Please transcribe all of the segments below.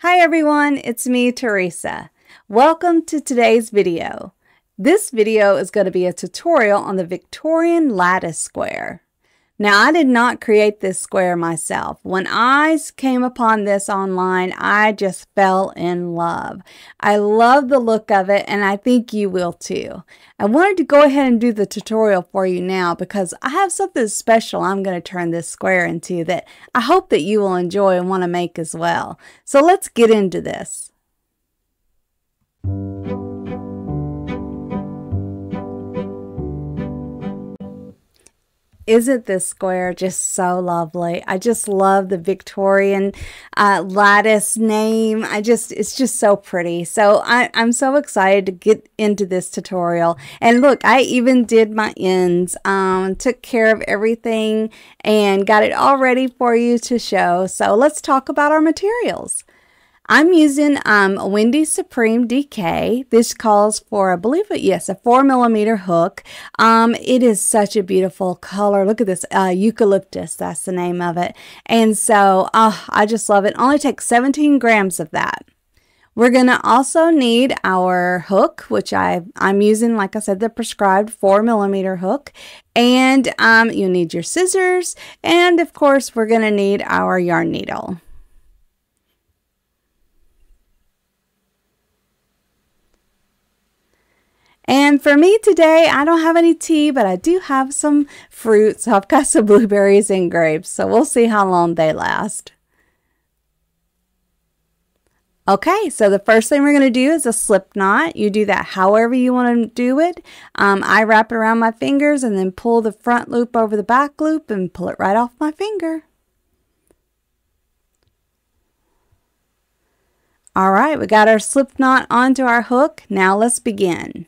Hi everyone, it's me, Teresa. Welcome to today's video. This video is going to be a tutorial on the Victorian lattice square. Now, I did not create this square myself. When I came upon this online, I just fell in love. I love the look of it, and I think you will too. I wanted to go ahead and do the tutorial for you now because I have something special I'm going to turn this square into that I hope that you will enjoy and want to make as well. So let's get into this. Isn't this square just so lovely? I just love the Victorian lattice name. It's just so pretty. So I'm so excited to get into this tutorial. And look, I even did my ends, took care of everything and got it all ready for you to show. So let's talk about our materials. I'm using Wendy Supreme DK. This calls for, I believe it, yes, a 4mm hook. It is such a beautiful color. Look at this, eucalyptus, that's the name of it. And so I just love it. Only takes 17 grams of that. We're going to also need our hook, which I'm using, like I said, the prescribed 4mm hook. And you need your scissors. And of course, we're going to need our yarn needle. And for me today, I don't have any tea, but I do have some fruit. So I've got some blueberries and grapes. So we'll see how long they last. Okay, so the first thing we're going to do is a slip knot. You do that however you want to do it. I wrap it around my fingers and then pull the front loop over the back loop and pull it right off my finger. All right, we got our slip knot onto our hook. Now let's begin.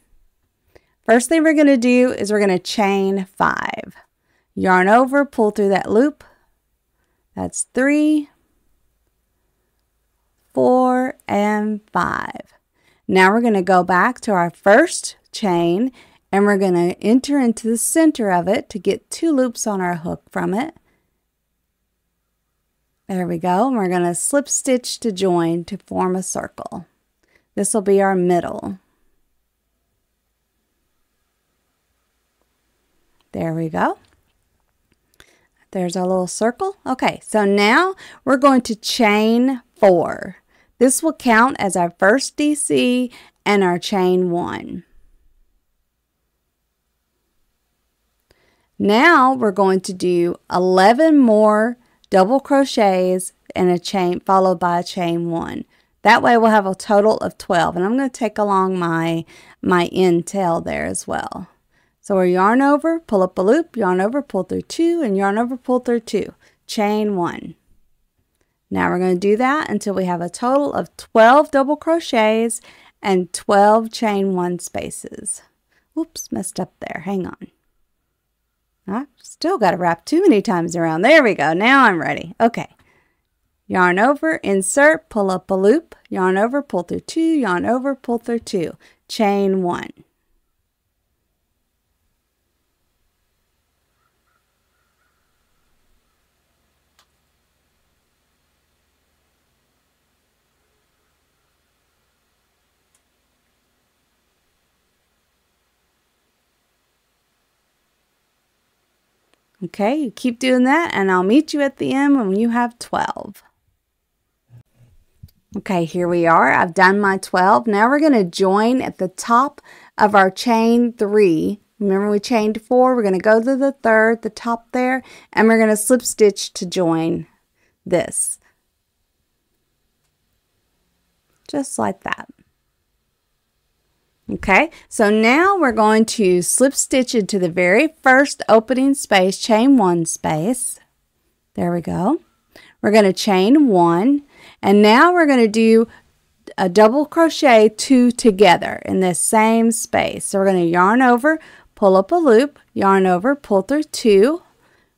First thing we're going to do is we're going to chain 5. Yarn over, pull through that loop. That's 3, 4, and 5. Now we're going to go back to our first chain and we're going to enter into the center of it to get 2 loops on our hook from it. There we go. And we're going to slip stitch to join to form a circle. This will be our middle. There we go. There's our little circle. Okay, so now we're going to chain 4. This will count as our first DC and our chain 1. Now we're going to do 11 more double crochets and a chain followed by a chain 1. That way we'll have a total of 12. And I'm going to take along my end tail there as well. So we're yarn over, pull up a loop, yarn over, pull through 2, and yarn over, pull through 2. Chain 1. Now we're going to do that until we have a total of 12 double crochets and 12 chain 1 spaces. Oops, messed up there. Hang on. I still got to wrap too many times around. There we go. Now I'm ready. Okay. Yarn over, insert, pull up a loop, yarn over, pull through 2, yarn over, pull through 2. Chain 1. Okay, you keep doing that and I'll meet you at the end when you have 12. Okay, here we are. I've done my 12. Now we're going to join at the top of our chain 3. Remember we chained 4. We're going to go to the third, the top there, and we're going to slip stitch to join this. Just like that. Okay, so now we're going to slip stitch into the very first opening space, chain 1 space. There we go. We're going to chain 1, and now we're going to do a double crochet 2 together in this same space. So we're going to yarn over, pull up a loop, yarn over, pull through 2.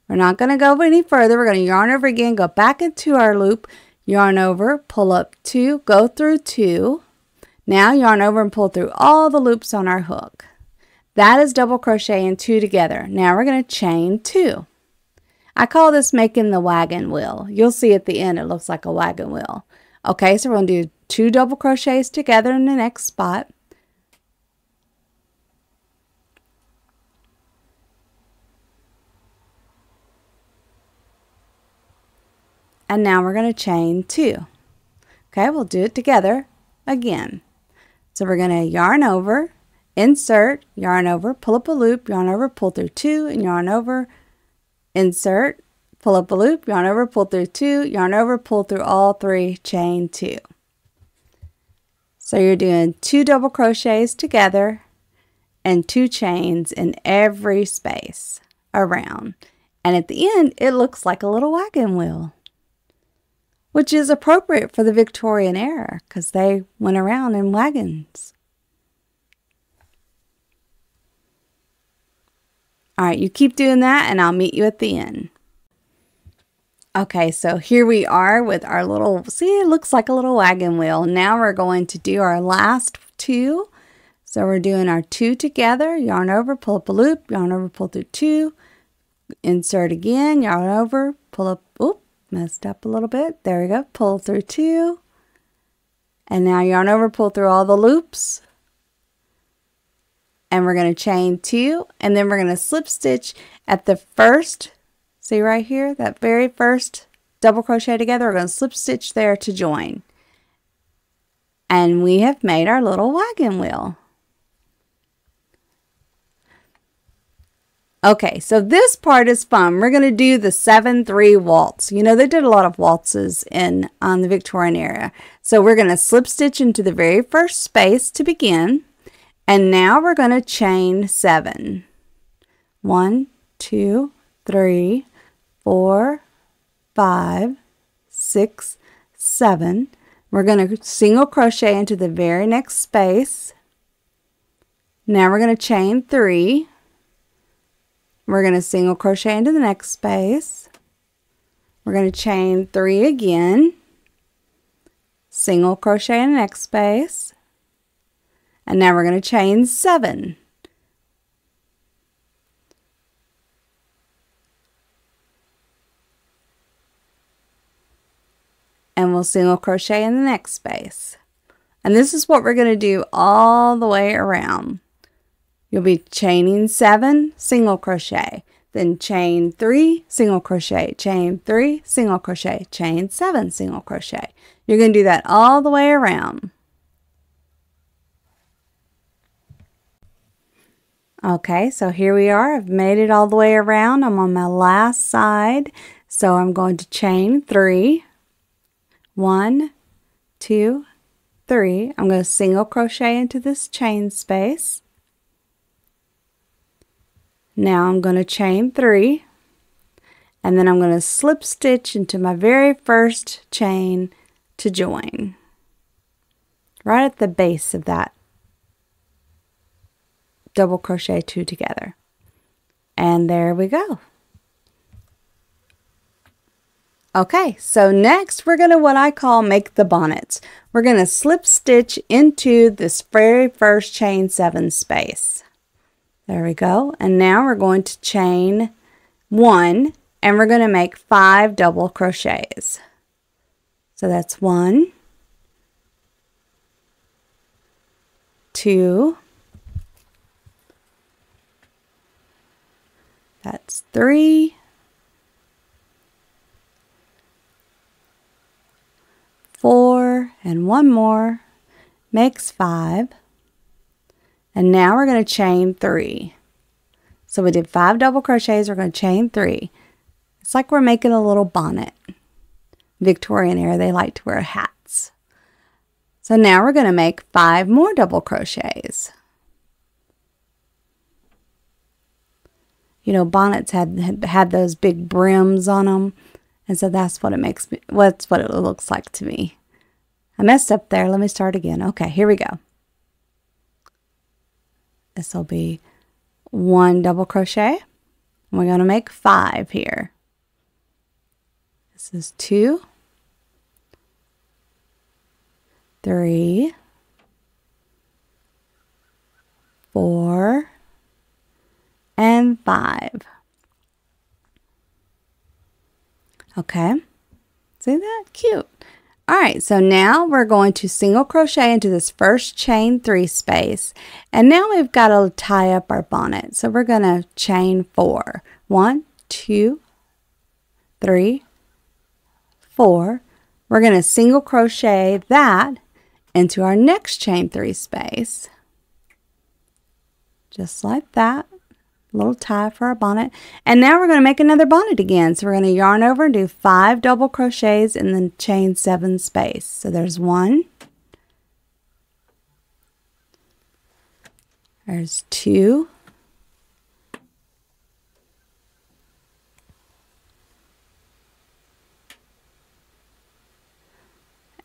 We're not going to go any further. We're going to yarn over again, go back into our loop, yarn over, pull up 2, go through 2. Now yarn over and pull through all the loops on our hook. That is double crocheting 2 together. Now we're going to chain 2. I call this making the wagon wheel. You'll see at the end it looks like a wagon wheel. Okay, so we're going to do 2 double crochets together in the next spot. And now we're going to chain 2. Okay, we'll do it together again. So we're going to yarn over, insert, yarn over, pull up a loop, yarn over, pull through 2, and yarn over, insert, pull up a loop, yarn over, pull through 2, yarn over, pull through all 3, chain 2. So you're doing 2 double crochets together and 2 chains in every space around. And at the end, it looks like a little wagon wheel, which is appropriate for the Victorian era because they went around in wagons. All right, you keep doing that and I'll meet you at the end. Okay, so here we are with our little, see, it looks like a little wagon wheel. Now we're going to do our last 2. So we're doing our 2 together, yarn over, pull up a loop, yarn over, pull through 2, insert again, yarn over, pull up, oop, messed up a little bit. There we go, pull through 2. And now yarn over, pull through all the loops. And we're going to chain 2, and then we're going to slip stitch at the first, see right here, that very first double crochet together. We're going to slip stitch there to join. And we have made our little wagon wheel. Okay, so this part is fun. We're going to do the 7-3 waltz. You know, they did a lot of waltzes in the Victorian era. So we're going to slip stitch into the very first space to begin. And now we're going to chain 7. 1, 2, 3, 4, 5, 6, 7. We're going to single crochet into the very next space. Now we're going to chain 3. We're going to single crochet into the next space. We're going to chain 3 again. Single crochet in the next space. And now we're going to chain 7. And we'll single crochet in the next space. And this is what we're going to do all the way around. You'll be chaining 7, single crochet, then chain 3, single crochet, chain 3, single crochet, chain 7, single crochet. You're going to do that all the way around. Okay, so here we are. I've made it all the way around. I'm on my last side. So I'm going to chain 3. 1, 2, 3. I'm going to single crochet into this chain space. Now I'm going to chain 3, and then I'm going to slip stitch into my very first chain to join, right at the base of that double crochet 2 together. And there we go. Okay, so next we're going to what I call make the bonnets. We're going to slip stitch into this very first chain 7 space. There we go. And now we're going to chain 1, and we're going to make 5 double crochets. So that's 1, 2, that's 3, 4, and 1 more makes 5. And now we're going to chain 3. So we did 5 double crochets, we're going to chain 3. It's like we're making a little bonnet. Victorian era, they like to wear hats. So now we're going to make 5 more double crochets. You know, bonnets had those big brims on them, and so that's what it makes me. That's what it looks like to me. I messed up there. Let me start again. Okay, here we go. This will be 1 double crochet. And we're going to make 5 here. This is 2, 3, 4, and 5. Okay, see that? Cute. All right, so now we're going to single crochet into this first chain 3 space, and now we've got to tie up our bonnet. So we're going to chain 4. 1, 2, 3, 4. We're going to single crochet that into our next chain 3 space, just like that. Little tie for our bonnet, and now we're going to make another bonnet again. So we're going to yarn over and do 5 double crochets in the chain 7 space. So there's 1, there's 2,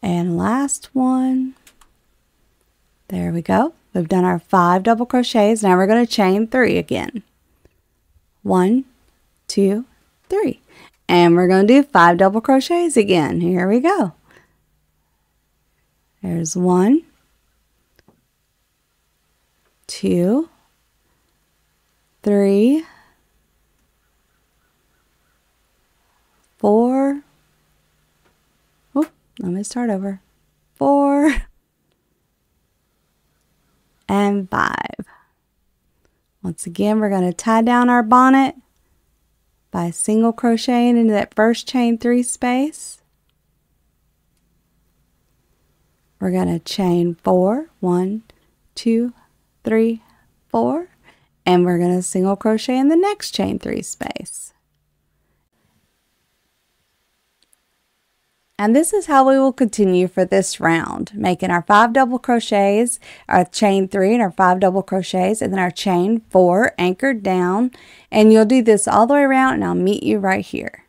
and last one. There we go. We've done our 5 double crochets. Now we're going to chain 3 again. 1, 2, 3, and we're going to do 5 double crochets again. Here we go. There's 1, 2, 3, 4. Let me start over. 4 and 5. Once again, we're going to tie down our bonnet by single crocheting into that first chain 3 space. We're going to chain 4, 1, 2, 3, 4, and we're going to single crochet in the next chain 3 space. And this is how we will continue for this round, making our 5 double crochets, our chain 3 and our 5 double crochets, and then our chain 4 anchored down. And you'll do this all the way around, and I'll meet you right here.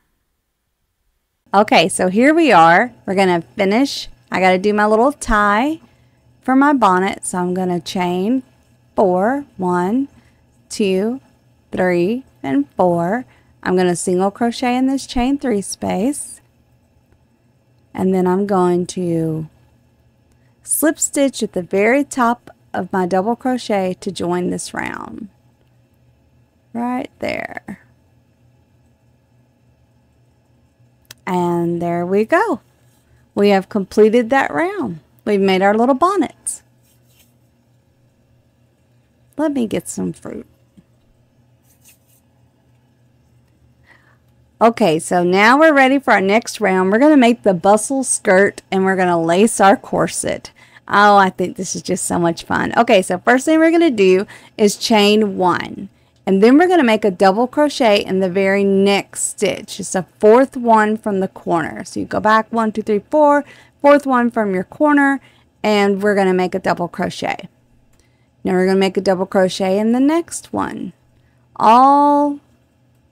Okay, so here we are. We're going to finish. I got to do my little tie for my bonnet. So I'm going to chain 4, 1, 2, 3, and 4. I'm going to single crochet in this chain 3 space. And then I'm going to slip stitch at the very top of my double crochet to join this round. Right there. And there we go. We have completed that round. We've made our little bonnets. Let me get some fruit. Okay, so now we're ready for our next round. We're going to make the bustle skirt, and we're going to lace our corset. Oh, I think this is just so much fun. Okay, so first thing we're going to do is chain 1. And then we're going to make a double crochet in the very next stitch. It's the 4th one from the corner. So you go back 1, 2, 3, 4, 4th one from your corner, and we're going to make a double crochet. Now we're going to make a double crochet in the next one. All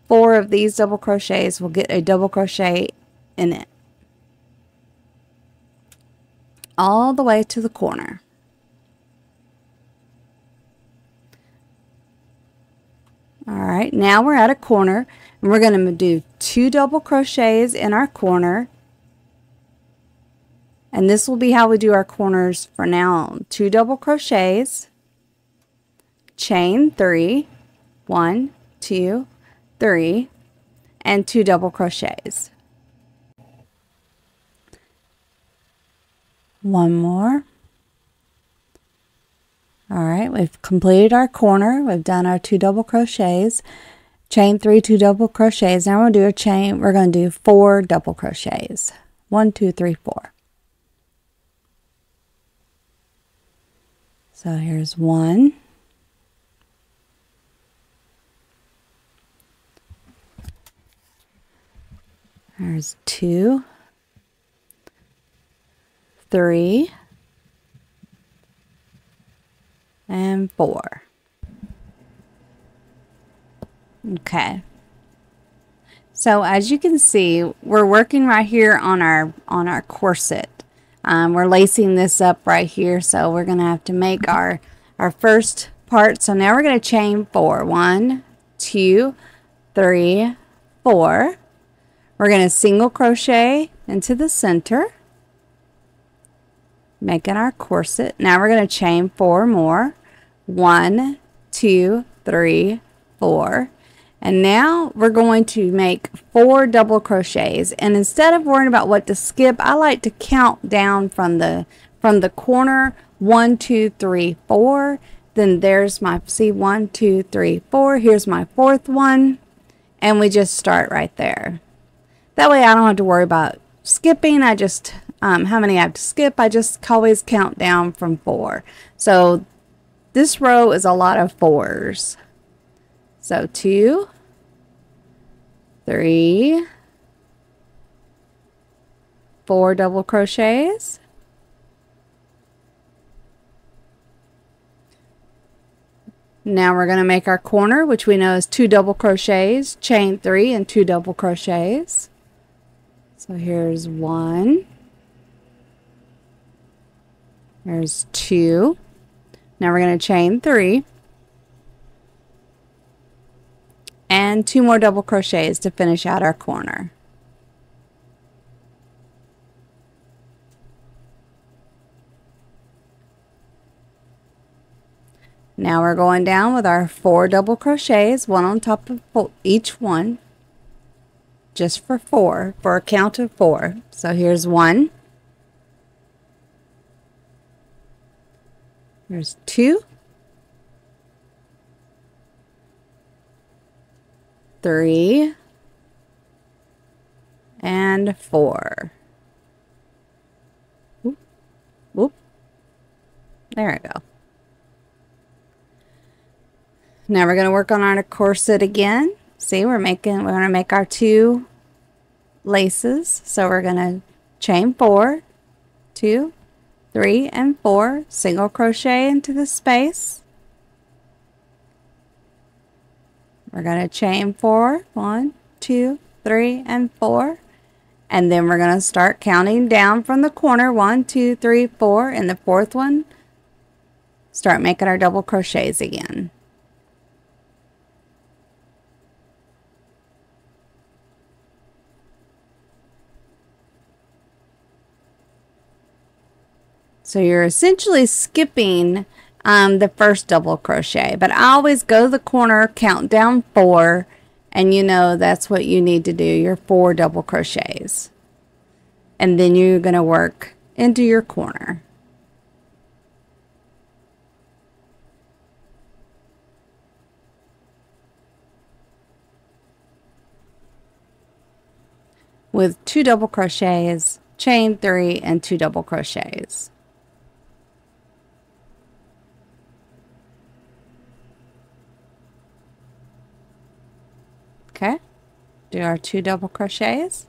4 of these double crochets will get a double crochet in it, all the way to the corner. Alright, now we're at a corner, and we're going to do 2 double crochets in our corner, and this will be how we do our corners for now on. 2 double crochets, chain 3, 1, 2, 3, and 2 double crochets. One more. All right, we've completed our corner. We've done our 2 double crochets, chain 3, 2 double crochets. Now we're going to do a chain. We're going to do 4 double crochets. 1, 2, 3, 4. So here's 1. There's 2, 3, and 4. Okay. So as you can see, we're working right here on our corset. We're lacing this up right here, so we're going to have to make our first part. So now we're going to chain 4. 1, 2, 3, 4. We're going to single crochet into the center, making our corset. Now we're going to chain 4 more. 1, 2, 3, 4. And now we're going to make 4 double crochets, and instead of worrying about what to skip, I like to count down from the corner. 1 2 3 4. Then there's my, see, 1 2 3 4. Here's my 4th one, and we just start right there. That way I don't have to worry about skipping. I just how many I have to skip, I just always count down from 4. So this row is a lot of 4s. So 2, 3, 4 double crochets. Now we're going to make our corner, which we know is 2 double crochets, chain 3 and 2 double crochets. So here's 1. There's 2. Now we're going to chain 3. And 2 more double crochets to finish out our corner. Now we're going down with our 4 double crochets, one on top of each one, just for 4, for a count of 4. So here's 1. Here's 2. 3 and 4. Whoop, whoop. There we go. Now we're going to work on our corset again. See, we're going to make our 2 laces. So we're going to chain 4, 2, 3 and 4, single crochet into the space. We're going to chain 4, 1, 2, 3 and 4, and then we're going to start counting down from the corner, 1 2 3 4, and the 4th one start making our double crochets again. So you're essentially skipping the first double crochet, but I always go to the corner, count down 4, and you know that's what you need to do, your 4 double crochets. And then you're going to work into your corner. With 2 double crochets, chain 3 and 2 double crochets. Okay, do our 2 double crochets.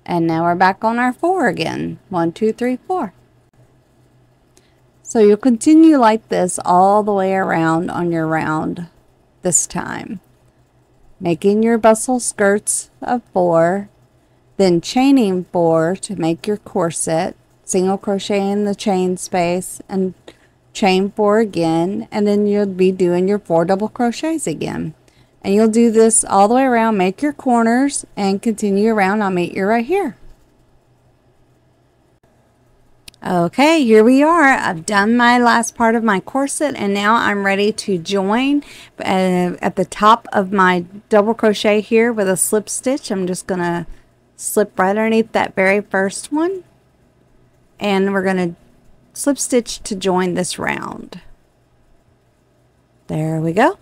And now we're back on our 4 again. 1 2 3 4. So you'll continue like this all the way around on your round this time. Making your bustle skirts of 4, then chaining 4 to make your corset. Single crochet in the chain space and chain 4 again, and then you'll be doing your 4 double crochets again. And you'll do this all the way around, make your corners and continue around. I'll meet you right here. Okay, here we are. I've done my last part of my corset, and now I'm ready to join at the top of my double crochet here with a slip stitch. I'm just gonna slip right underneath that very first one. And we're going to slip stitch to join this round. There we go.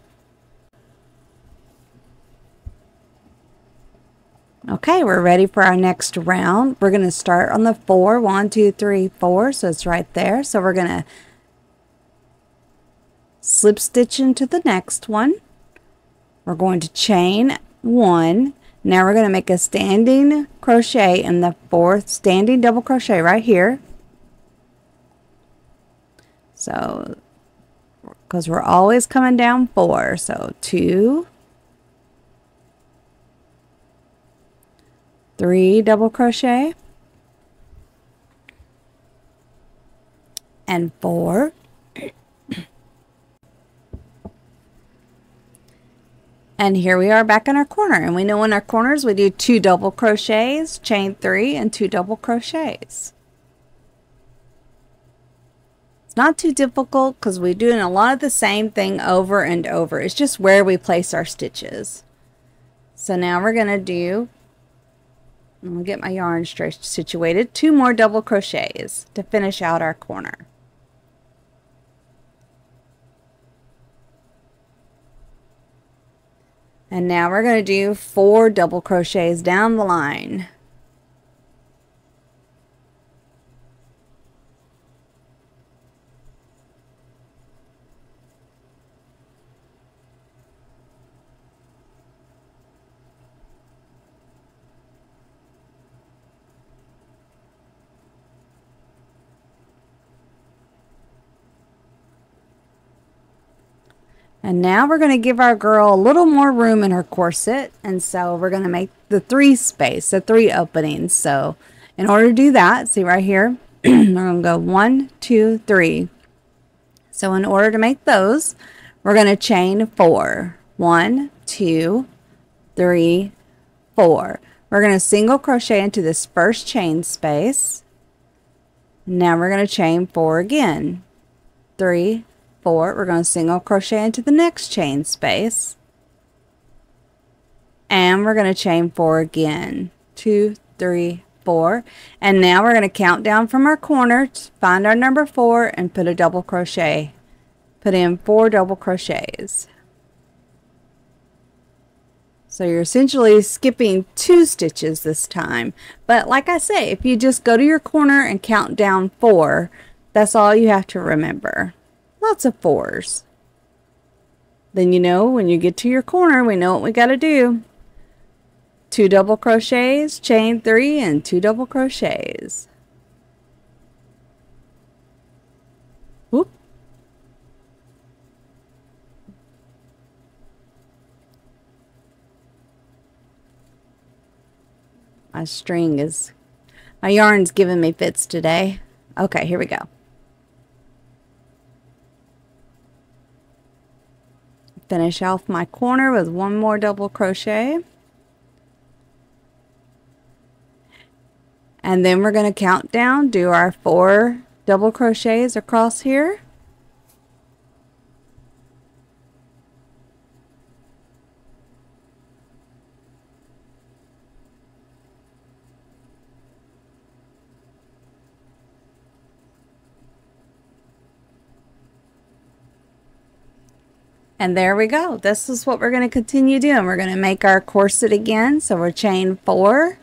Okay, we're ready for our next round. We're going to start on the 4, 1 2 3 4, so it's right there. So we're going to slip stitch into the next one. We're going to chain 1. Now we're going to make a standing crochet in the 4th standing double crochet right here. So, because we're always coming down 4, so 2, 3 double crochet, and 4. And here we are back in our corner, and we know in our corners we do 2 double crochets, chain 3 and 2 double crochets. It's not too difficult because we're doing a lot of the same thing over and over. It's just where we place our stitches. So now we're going to do, I'm going to get my yarn situated, 2 more double crochets to finish out our corner. And now we're going to do 4 double crochets down the line. And now we're going to give our girl a little more room in her corset. And so we're going to make the 3 space, the 3 openings. So in order to do that, see right here, we're going to go 1, 2, 3. So in order to make those, we're going to chain 4. 1, 2, 3, 4. We're going to single crochet into this first chain space. Now we're going to chain 4 again. 3, 4. We're going to single crochet into the next chain space, and we're going to chain 4 again. 2, 3, 4. And now we're going to count down from our corner to find our number 4 and put a double crochet. Put in 4 double crochets. So you're essentially skipping 2 stitches this time, but like I say, if you just go to your corner and count down 4, that's all you have to remember. Lots of 4s. Then you know when you get to your corner, we know what we got to do. 2 double crochets, chain 3, and 2 double crochets. Whoop. My yarn's giving me fits today. Okay, here we go. Finish off my corner with 1 more double crochet, and then we're going to count down, do our 4 double crochets across here, and there we go. This is what we're going to continue doing. We're going to make our corset again. So we're chain 4,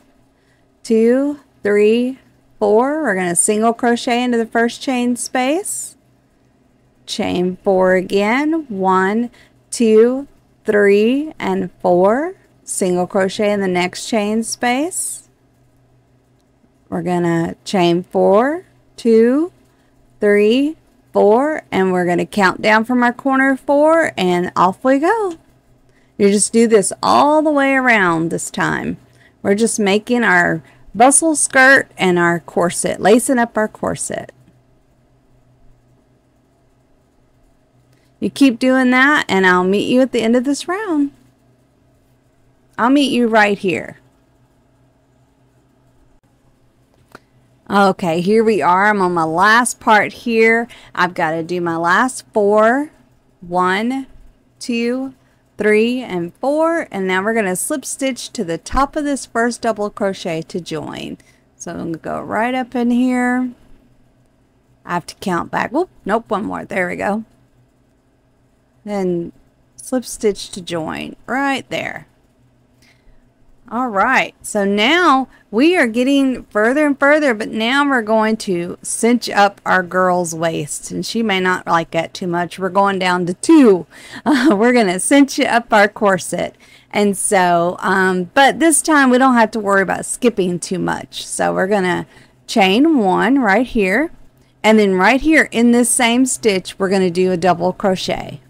2, 3, 4. We're going to single crochet into the first chain space. Chain 4 again. 1, 2, 3, and 4. Single crochet in the next chain space. We're going to chain 4, 2, 3, 4, and we're going to count down from our corner 4, and off we go. You just do this all the way around this time. We're just making our bustle skirt and our corset, lacing up our corset. You keep doing that, and I'll meet you at the end of this round. I'll meet you right here. Okay, here we are. I'm on my last part here. I've got to do my last 4. 1, 2, 3, and 4. And now we're going to slip stitch to the top of this first double crochet to join. So I'm going to go right up in here. I have to count back. Whoop, nope, 1 more. There we go. Then slip stitch to join right there. All right, so now we are getting further and further, but now we're going to cinch up our girl's waist, and she may not like that too much. We're going down to 2. We're going to cinch up our corset, and so, but this time we don't have to worry about skipping too much. So we're going to chain 1 right here, and then right here in this same stitch, we're going to do a double crochet.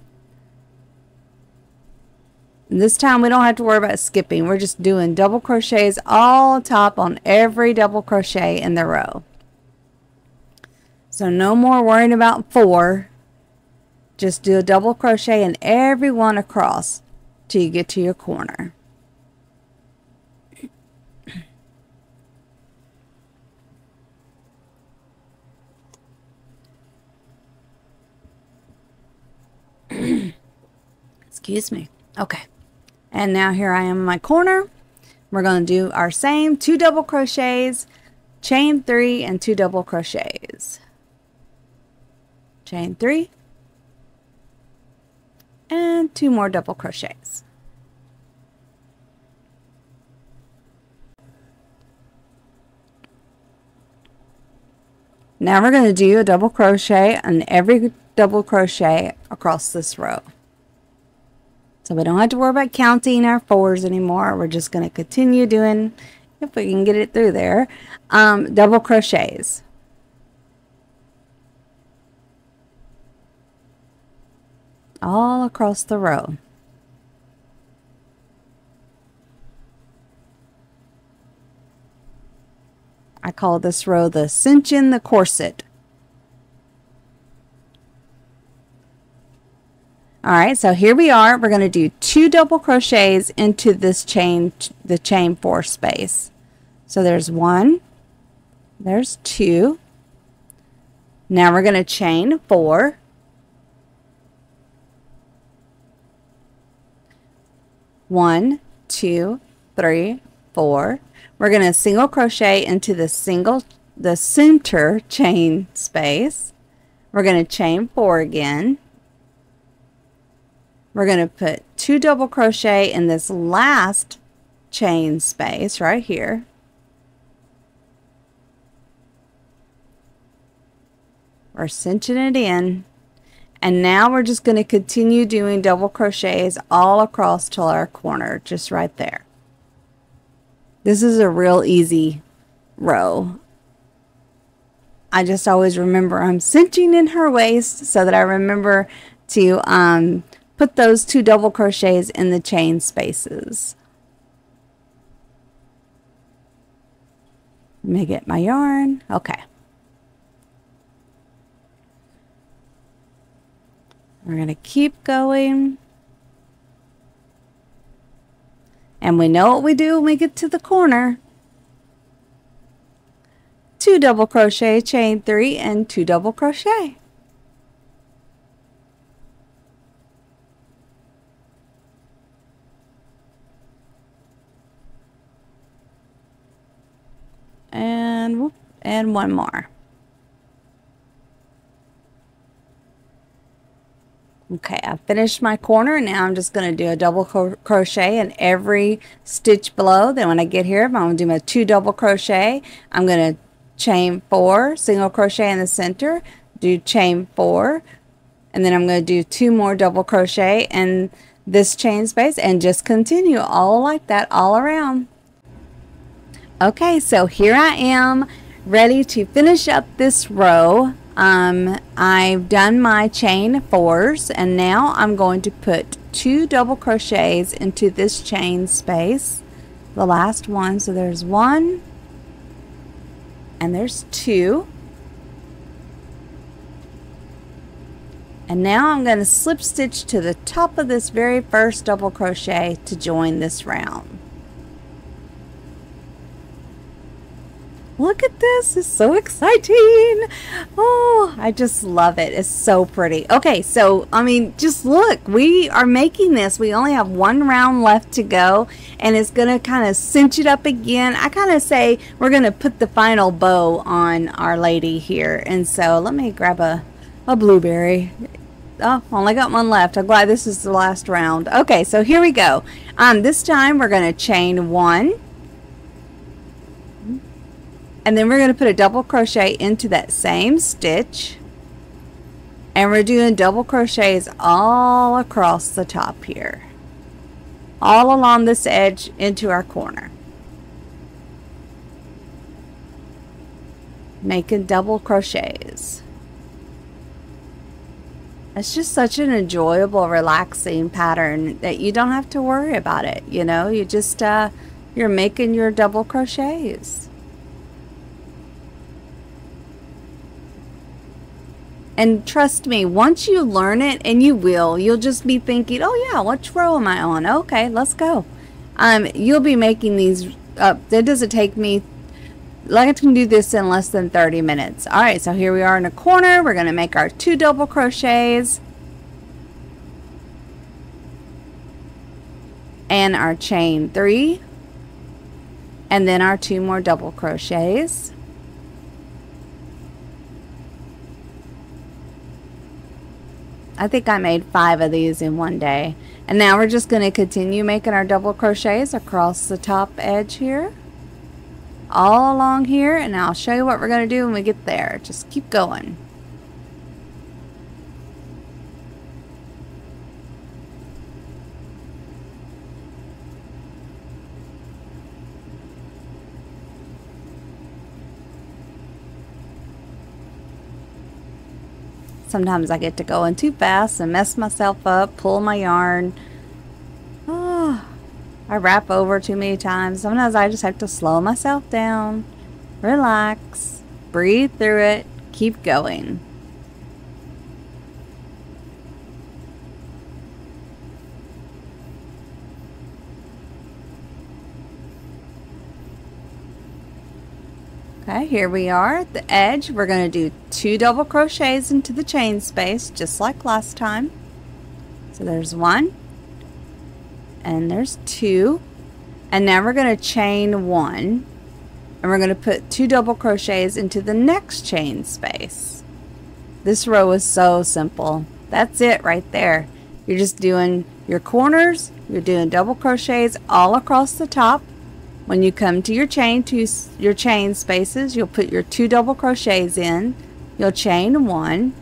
And this time we don't have to worry about skipping. We're just doing double crochets all top on every double crochet in the row. So no more worrying about 4. Just do a double crochet in every one across till you get to your corner. Excuse me. Okay. And now here I am in my corner. We're going to do our same 2 double crochets, chain 3 and 2 double crochets. Chain 3 and 2 more double crochets. Now we're going to do a double crochet on every double crochet across this row. So we don't have to worry about counting our 4s anymore. We're just going to continue doing, if we can get it through there, double crochets. All across the row. I call this row the cinch in the corset. Alright, so here we are. We're going to do 2 double crochets into this chain, the chain 4 space. So there's 1, there's 2. Now we're going to chain 4. 1, 2, 3, 4. We're going to single crochet into the center chain space. We're going to chain 4 again. We're going to put 2 double crochet in this last chain space right here. We're cinching it in. And now we're just going to continue doing double crochets all across till our corner, just right there. This is a real easy row. I just always remember I'm cinching in her waist so that I remember to put those 2 double crochets in the chain spaces. Let me get my yarn. Okay. We're going to keep going. And we know what we do when we get to the corner. 2 double crochet, chain 3, and 2 double crochet. And one more. Okay, I finished my corner. Now I'm just going to do a double crochet in every stitch below. Then when I get here, I'm going to do my 2 double crochet. I'm going to chain 4, single crochet in the center, do chain 4, and then I'm going to do 2 more double crochet in this chain space and just continue all like that all around. Okay, so here I am ready to finish up this row. I've done my chain 4s, and now I'm going to put 2 double crochets into this chain space, the last one. So there's 1 and there's 2, and now I'm going to slip stitch to the top of this very first double crochet to join this round. Look at this, it's so exciting. Oh, I just love it. It's so pretty. Okay, so I mean, just look, we are making this. We only have 1 round left to go, and it's gonna kind of cinch it up again. I kind of say we're gonna put the final bow on our lady here. And so let me grab a blueberry. Oh, only got 1 left. I'm glad this is the last round. Okay, so here we go. This time we're gonna chain 1. And then we're going to put a double crochet into that same stitch, and we're doing double crochets all across the top here, all along this edge into our corner, making double crochets. It's just such an enjoyable, relaxing pattern that you don't have to worry about it. You know, you just you're making your double crochets. And trust me, once you learn it, and you will, you'll just be thinking, oh yeah, which row am I on? Okay, let's go. You'll be making these it doesn't take me, I can do this in less than 30 minutes. All right, so here we are in a corner. We're going to make our 2 double crochets. and our chain 3, and then our 2 more double crochets. I think I made 5 of these in one day. And now we're just going to continue making our double crochets across the top edge here, all along here, and I'll show you what we're going to do when we get there. Just keep going. Sometimes I get to going too fast and mess myself up, pull my yarn. Oh, I wrap over too many times. Sometimes I just have to slow myself down, relax, breathe through it, keep going. Okay, here we are at the edge. We're going to do 2 double crochets into the chain space just like last time. So there's 1 and there's 2, and now we're going to chain 1 and we're going to put 2 double crochets into the next chain space. This row is so simple. That's it right there. You're just doing your corners, you're doing double crochets all across the top. When you come to your chain spaces, you'll put your 2 double crochets in, you'll chain 1,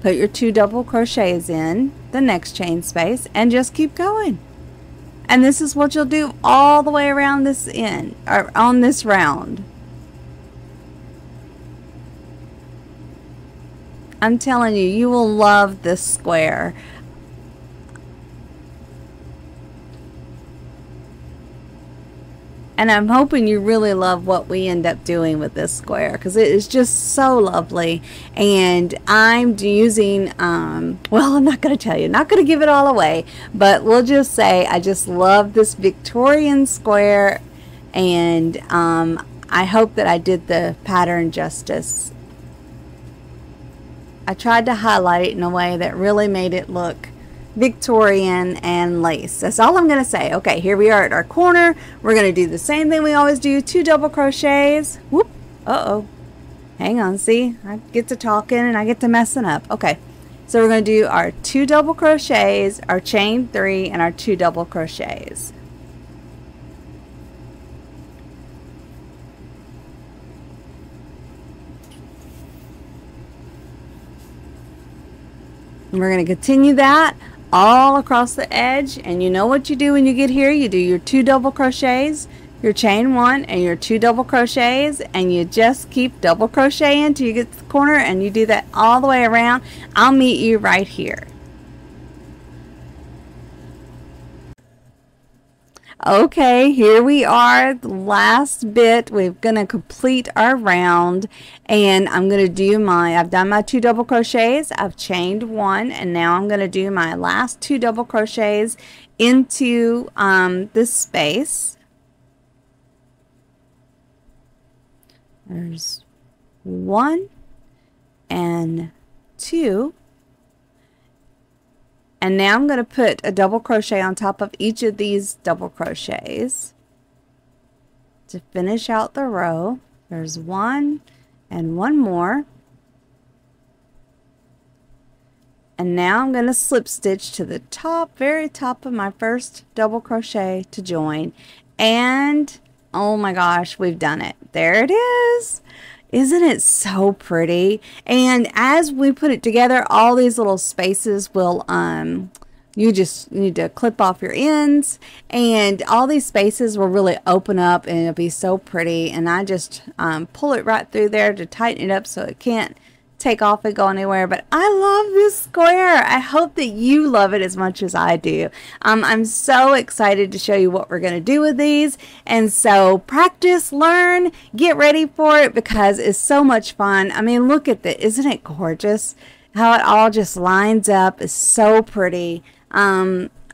put your 2 double crochets in the next chain space, and just keep going. And this is what you'll do all the way around this end, or on this round. I'm telling you, you will love this square. And I'm hoping you really love what we end up doing with this square, because it is just so lovely. And I'm using, well, I'm not going to tell you, not going to give it all away, but we'll just say I just love this Victorian square, and I hope that I did the pattern justice. I tried to highlight it in a way that really made it look Victorian and lace. That's all I'm going to say. Okay, here we are at our corner. We're going to do the same thing we always do, 2 double crochets. Whoop. Uh-oh. Hang on, see? I get to talking and I get to messing up. Okay, so we're going to do our 2 double crochets, our chain 3, and our 2 double crochets. And we're going to continue that all across the edge, and you know what you do when you get here. You do your 2 double crochets, your chain 1, and your 2 double crochets, and you just keep double crocheting until you get to the corner, and you do that all the way around. I'll meet you right here. Okay, here we are, the last bit. We're going to complete our round, and I'm going to do I've done my 2 double crochets, I've chained 1, and now I'm going to do my last 2 double crochets into this space. There's 1 and 2. And now I'm going to put a double crochet on top of each of these double crochets to finish out the row. There's 1 and 1 more. And now I'm going to slip stitch to the top, very top of my first double crochet to join. And oh my gosh, we've done it. There it is. Isn't it so pretty? And as we put it together, all these little spaces will, you just need to clip off your ends, and all these spaces will really open up, and it'll be so pretty. And I just pull it right through there to tighten it up so it can't take off and go anywhere. But I love this square. I hope that you love it as much as I do. I'm so excited to show you what we're going to do with these, and so practice, learn, get ready for it, because it's so much fun. I mean, look at that. Isn't it gorgeous how it all just lines up? It's so pretty.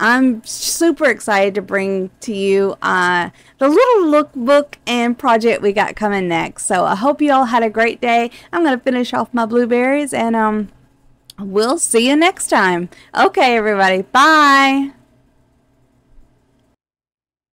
I'm super excited to bring to you the little lookbook and project we got coming next. So I hope you all had a great day. I'm going to finish off my blueberries, and we'll see you next time. Okay, everybody. Bye.